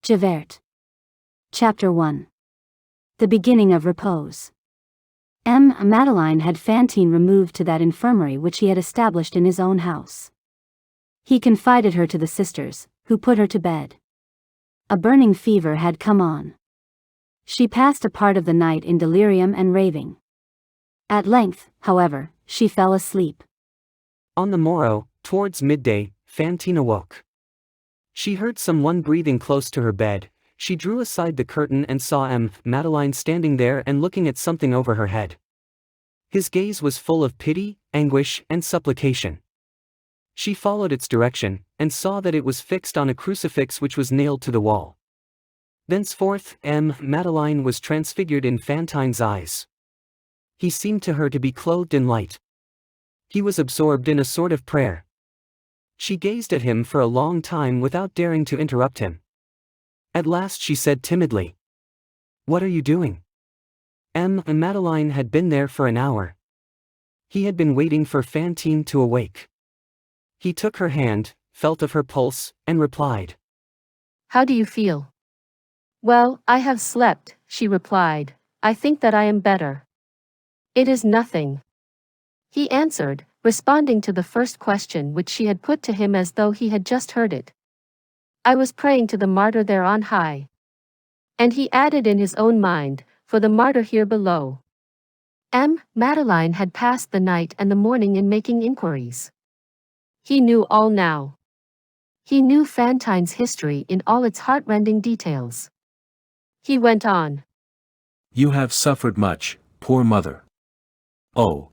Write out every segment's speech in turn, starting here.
Javert. Chapter 1. The beginning of repose. Madeleine had Fantine removed to that infirmary which he had established in his own house. He confided her to the sisters, who put her to bed. A burning fever had come on. She passed a part of the night in delirium and raving. At length, however, she fell asleep. On the morrow, towards midday, Fantine awoke. She heard someone breathing close to her bed. She drew aside the curtain and saw Madeleine standing there and looking at something over her head. His gaze was full of pity, anguish, and supplication. She followed its direction, and saw that it was fixed on a crucifix which was nailed to the wall. Thenceforth, Madeleine was transfigured in Fantine's eyes. He seemed to her to be clothed in light. He was absorbed in a sort of prayer. She gazed at him for a long time without daring to interrupt him. At last she said timidly, "What are you doing?" Madeleine had been there for an hour. He had been waiting for Fantine to awake. He took her hand, felt of her pulse, and replied, "How do you feel?" "Well, I have slept," she replied. "I think that I am better." "It is nothing," he answered, responding to the first question which she had put to him as though he had just heard it. "I was praying to the martyr there on high." And he added in his own mind, "For the martyr here below." Madeleine had passed the night and the morning in making inquiries. He knew all now. He knew Fantine's history in all its heart-rending details. He went on. "You have suffered much, poor mother. Oh!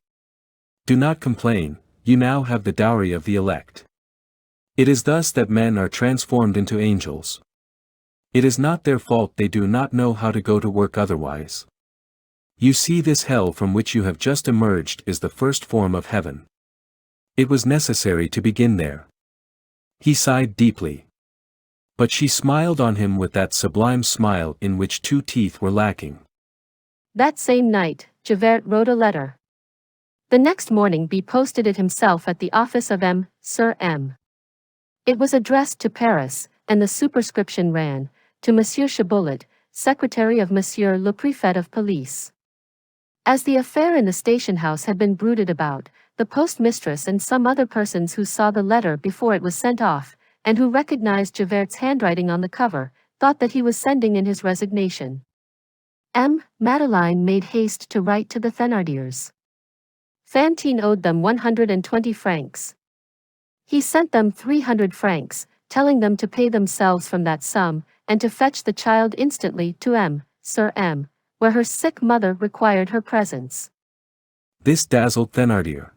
Do not complain, you now have the dowry of the elect. It is thus that men are transformed into angels. It is not their fault they do not know how to go to work otherwise. You see, this hell from which you have just emerged is the first form of heaven. It was necessary to begin there." He sighed deeply. But she smiled on him with that sublime smile in which 2 teeth were lacking. That same night, Javert wrote a letter. The next morning he posted it himself at the office of Sir M. It was addressed to Paris, and the superscription ran, "To Monsieur Chaboulot, Secretary of Monsieur le Préfet of Police." As the affair in the station house had been brooded about, the postmistress and some other persons who saw the letter before it was sent off, and who recognized Javert's handwriting on the cover, thought that he was sending in his resignation. Madeleine made haste to write to the Thénardiers. Fantine owed them 120 francs. He sent them 300 francs, telling them to pay themselves from that sum, and to fetch the child instantly to Sir M, where her sick mother required her presence. This dazzled Thénardier.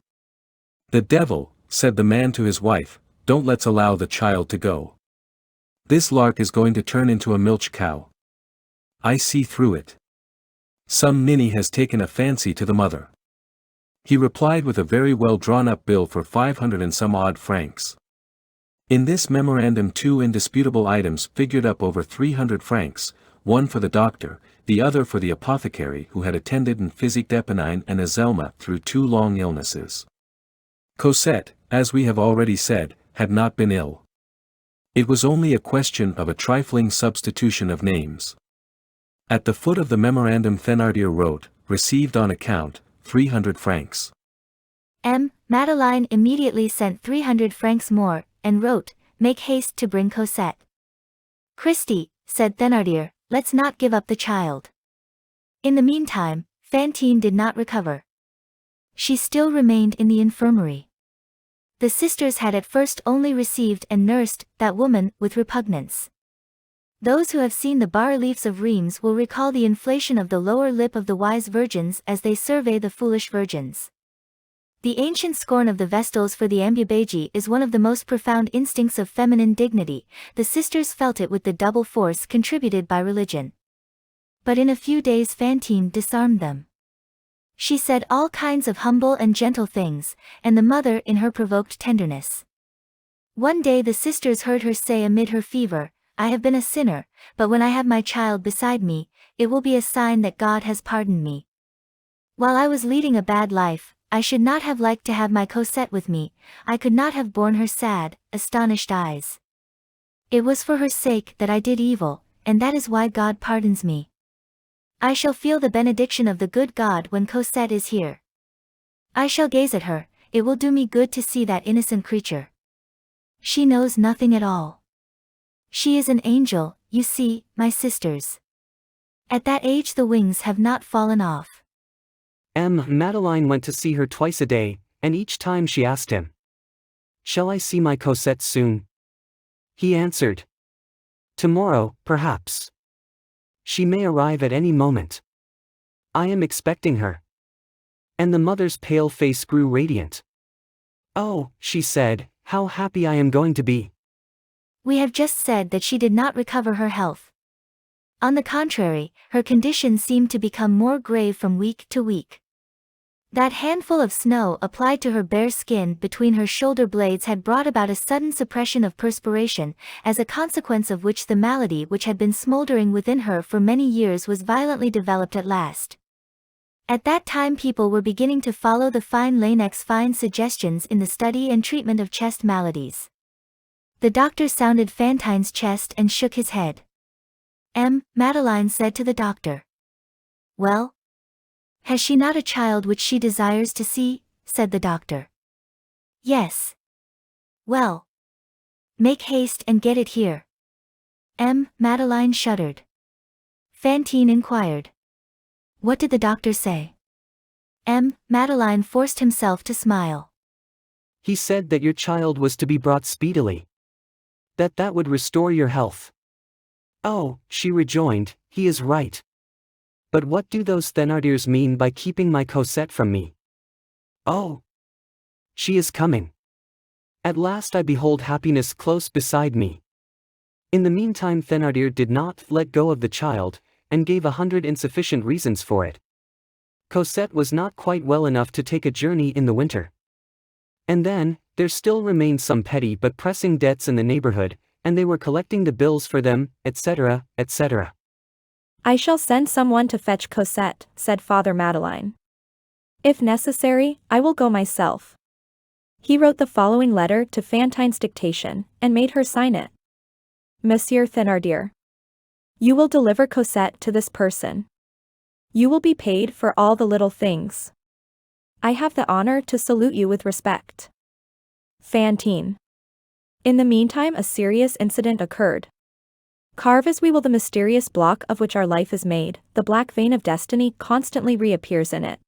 "The devil," said the man to his wife, "don't let's allow the child to go. This lark is going to turn into a milch cow. I see through it. Some ninny has taken a fancy to the mother." He replied with a very well drawn-up bill for 500 and some odd francs. In this memorandum 2 indisputable items figured up over 300 francs, one for the doctor, the other for the apothecary who had attended and physicked Eponine and Azelma through 2 long illnesses. Cosette, as we have already said, had not been ill. It was only a question of a trifling substitution of names. At the foot of the memorandum Thénardier wrote, "Received on account, 300 francs. Madeleine immediately sent 300 francs more, and wrote, "Make haste to bring Cosette." "Christie," said Thénardier, "let's not give up the child." In the meantime, Fantine did not recover. She still remained in the infirmary. The sisters had at first only received and nursed that woman with repugnance. Those who have seen the bas-reliefs of Rheims will recall the inflation of the lower lip of the wise virgins as they survey the foolish virgins. The ancient scorn of the vestals for the ambubajæ is one of the most profound instincts of feminine dignity. The sisters felt it with the double force contributed by religion. But in a few days Fantine disarmed them. She said all kinds of humble and gentle things, and the mother in her provoked tenderness. One day the sisters heard her say amid her fever, "I have been a sinner, but when I have my child beside me, it will be a sign that God has pardoned me. While I was leading a bad life, I should not have liked to have my Cosette with me, I could not have borne her sad, astonished eyes. It was for her sake that I did evil, and that is why God pardons me. I shall feel the benediction of the good God when Cosette is here. I shall gaze at her, it will do me good to see that innocent creature. She knows nothing at all. She is an angel, you see, my sisters. At that age the wings have not fallen off. Madeleine went to see her twice a day, and each time she asked him, "Shall I see my Cosette soon?" He answered, "Tomorrow, perhaps. She may arrive at any moment. I am expecting her." And the mother's pale face grew radiant. "Oh," she said, "how happy I am going to be." We have just said that she did not recover her health. On the contrary, her condition seemed to become more grave from week to week. That handful of snow applied to her bare skin between her shoulder blades had brought about a sudden suppression of perspiration, as a consequence of which the malady which had been smoldering within her for many years was violently developed at last. At that time people were beginning to follow the fine Laennec's fine suggestions in the study and treatment of chest maladies. The doctor sounded Fantine's chest and shook his head. Madeleine said to the doctor. "Well? Has she not a child which she desires to see?" said the doctor. "Yes." "Well. Make haste and get it here." Madeleine shuddered. Fantine inquired. "What did the doctor say?" Madeleine forced himself to smile. "He said that your child was to be brought speedily. That would restore your health." "Oh," she rejoined, "he is right. But what do those Thénardiers mean by keeping my Cosette from me? Oh! She is coming. At last I behold happiness close beside me." In the meantime Thénardier did not let go of the child, and gave 100 insufficient reasons for it. Cosette was not quite well enough to take a journey in the winter. And then, there still remained some petty but pressing debts in the neighborhood, and they were collecting the bills for them, etc., etc. "I shall send someone to fetch Cosette," said Father Madeleine. "If necessary, I will go myself." He wrote the following letter to Fantine's dictation, and made her sign it. "Monsieur Thénardier. You will deliver Cosette to this person. You will be paid for all the little things. I have the honor to salute you with respect. Fantine." In the meantime a serious incident occurred. Carve as we will the mysterious block of which our life is made, the black vein of destiny constantly reappears in it.